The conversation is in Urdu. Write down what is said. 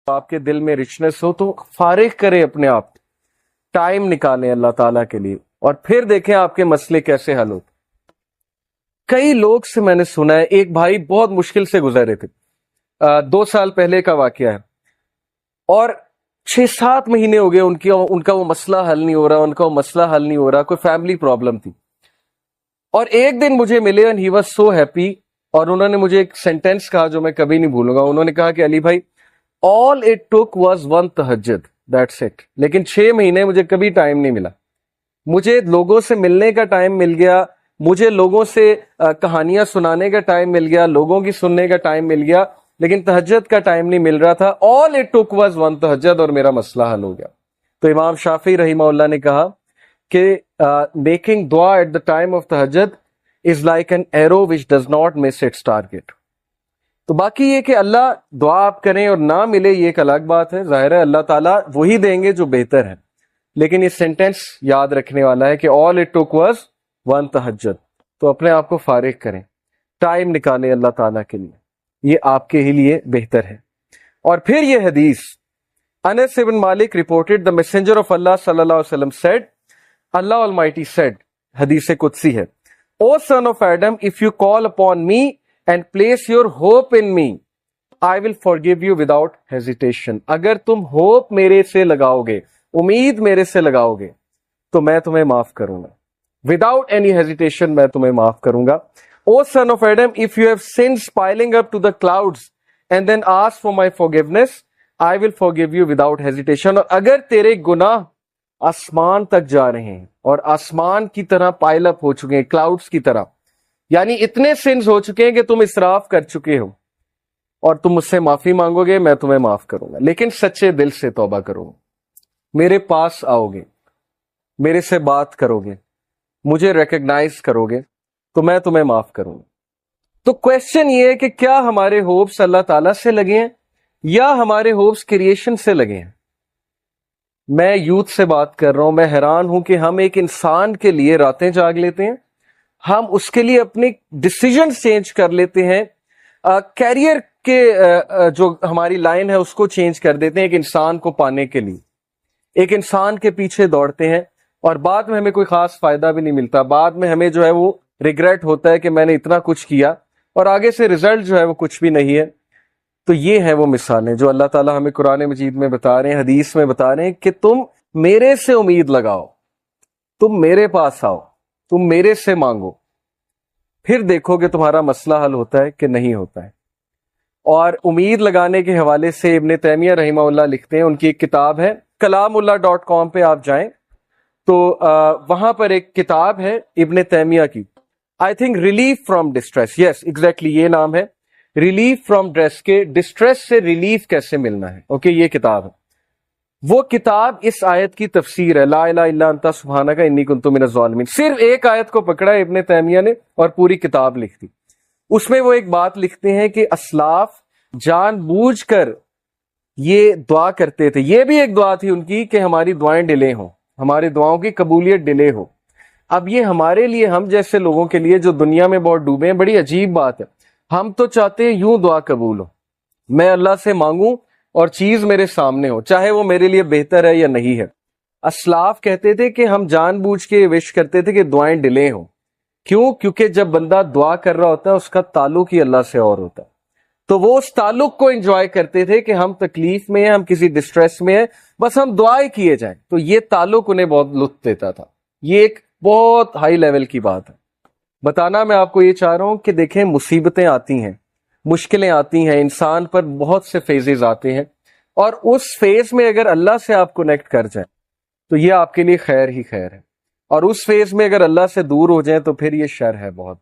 آپ کے دل میں رچنس ہو تو فارغ کریں اپنے آپ، ٹائم نکالیں اللہ تعالیٰ کے لیے، اور پھر دیکھیں آپ کے مسئلے کیسے حل ہوتے۔ کئی لوگ سے میں نے سنا ہے، ایک بھائی بہت مشکل سے گزر رہے تھے، 2 سال پہلے کا واقعہ ہے، اور 6-7 مہینے ہو گئے ان کا وہ مسئلہ حل نہیں ہو رہا، ان کا وہ مسئلہ حل نہیں ہو رہا، کوئی فیملی پرابلم تھی۔ اور ایک دن مجھے ملے and he was so happy، اور انہوں نے مجھے ایک سینٹینس کہا جو میں کبھی نہیں بھولوں گا۔ انہوں نے کہا کہ علی بھائی all it took was one تہجد، that's it، لیکن 6 مہینے مجھے کبھی ٹائم نہیں ملا، مجھے لوگوں سے ملنے کا ٹائم مل گیا، مجھے لوگوں سے کہانیاں سنانے کا ٹائم مل گیا، لوگوں کی سننے کا ٹائم مل گیا، لیکن تہجد کا ٹائم نہیں مل رہا تھا۔ all it took was one تہجد، اور میرا مسئلہ حل ہو گیا۔ تو امام شافعی رحمہ اللہ نے کہا کہ میکنگ دعا ایٹ دا ٹائم آف تہجد is like an arrow which does not miss its target. تو باقی یہ کہ اللہ دعا آپ کریں اور نہ ملے یہ ایک الگ بات ہے، ظاہر ہے اللہ تعالیٰ وہی دیں گے جو بہتر ہے، لیکن یہ سینٹینس یاد رکھنے والا ہے کہ all it took was one تہجد۔ تو اپنے آپ کو فارغ کریں، ٹائم نکالیں اللہ تعالیٰ کے لیے، یہ آپ کے ہی لیے بہتر ہے۔ اور پھر یہ حدیث، انس بن مالک reported the messenger of Allah صلی اللہ علیہ وسلم said، Allah Almighty said، حدیث قدسی ہے، O son of Adam, if you call upon me and place your hope in me, I will forgive you without hesitation۔ اگر تم ہوپ میرے سے لگاؤ گے، امید میرے سے لگاؤ گے، تو میں تمہیں معاف کروں گا، without any hesitation میں تمہیں معاف کروں گا۔ O son of Adam, if you have sins piling up to the clouds and then ask for my forgiveness, I will forgive you without hesitation۔ اور اگر تیرے گناہ آسمان تک جا رہے ہیں اور آسمان کی طرح پائل اپ ہو چکے ہیں، کلاؤڈز کی طرح، یعنی اتنے سنز ہو چکے ہیں کہ تم اسراف کر چکے ہو، اور تم مجھ سے معافی مانگو گے، میں تمہیں معاف کروں گا، لیکن سچے دل سے توبہ کرو، میرے پاس آؤ گے، میرے سے بات کرو گے، مجھے ریکگنائز کرو گے، تو میں تمہیں معاف کروں گا۔ تو کویسچن یہ ہے کہ کیا ہمارے ہوپس اللہ تعالیٰ سے لگے ہیں یا ہمارے ہوپس کریشن سے لگے ہیں؟ میں یوتھ سے بات کر رہا ہوں، میں حیران ہوں کہ ہم ایک انسان کے لیے راتیں جاگ لیتے ہیں، ہم اس کے لیے اپنے ڈیسیجن چینج کر لیتے ہیں، کیریئر کے جو ہماری لائن ہے اس کو چینج کر دیتے ہیں ایک انسان کو پانے کے لیے، ایک انسان کے پیچھے دوڑتے ہیں، اور بعد میں ہمیں کوئی خاص فائدہ بھی نہیں ملتا، بعد میں ہمیں جو ہے وہ ریگریٹ ہوتا ہے کہ میں نے اتنا کچھ کیا اور آگے سے ریزلٹ جو ہے وہ کچھ بھی نہیں ہے۔ تو یہ ہیں وہ مثالیں جو اللہ تعالیٰ ہمیں قرآن مجید میں بتا رہے ہیں، حدیث میں بتا رہے ہیں کہ تم میرے سے امید لگاؤ، تم میرے پاس آؤ، تم میرے سے مانگو، پھر دیکھو کہ تمہارا مسئلہ حل ہوتا ہے کہ نہیں ہوتا ہے۔ اور امید لگانے کے حوالے سے ابن تیمیہ رحمہ اللہ لکھتے ہیں، ان کی ایک کتاب ہے kalamullah.com پہ آپ جائیں تو وہاں پر ایک کتاب ہے ابن تیمیہ کی، I think relief from distress, yes exactly یہ نام ہے، ریلیف فرام ڈسٹریس، کے ڈسٹریس سے ریلیف کیسے ملنا ہے، اوکے یہ کتاب ہے۔ وہ کتاب اس آیت کی تفسیر ہے، لا الہ الا انت سبحانک انی کنت من الظالمین، صرف ایک آیت کو پکڑا ابن تیمیہ نے اور پوری کتاب لکھ دی۔ اس میں وہ ایک بات لکھتے ہیں کہ اسلاف جان بوجھ کر یہ دعا کرتے تھے، یہ بھی ایک دعا تھی ان کی کہ ہماری دعائیں ڈیلے ہوں، ہماری دعاؤں کی قبولیت ڈیلے ہو۔ اب یہ ہمارے لیے، ہم جیسے لوگوں کے لیے جو دنیا میں بہت ڈوبے ہیں، بڑی عجیب بات ہے۔ ہم تو چاہتے ہیں یوں دعا قبول ہو، میں اللہ سے مانگوں اور چیز میرے سامنے ہو، چاہے وہ میرے لیے بہتر ہے یا نہیں ہے۔ اسلاف کہتے تھے کہ ہم جان بوجھ کے وش کرتے تھے کہ دعائیں ڈیلے ہوں، کیوں؟ کیونکہ جب بندہ دعا کر رہا ہوتا ہے اس کا تعلق ہی اللہ سے اور ہوتا ہے، تو وہ اس تعلق کو انجوائے کرتے تھے کہ ہم تکلیف میں ہیں، ہم کسی ڈسٹریس میں ہیں، بس ہم دعائیں کیے جائیں، تو یہ تعلق انہیں بہت لطف دیتا تھا۔ یہ ایک بہت ہائی لیول کی بات ہے۔ بتانا میں آپ کو یہ چاہ رہا ہوں کہ دیکھیں مصیبتیں آتی ہیں، مشکلیں آتی ہیں، انسان پر بہت سے فیزز آتے ہیں، اور اس فیز میں اگر اللہ سے آپ کنیکٹ کر جائیں تو یہ آپ کے لیے خیر ہی خیر ہے، اور اس فیز میں اگر اللہ سے دور ہو جائیں تو پھر یہ شر ہے بہت۔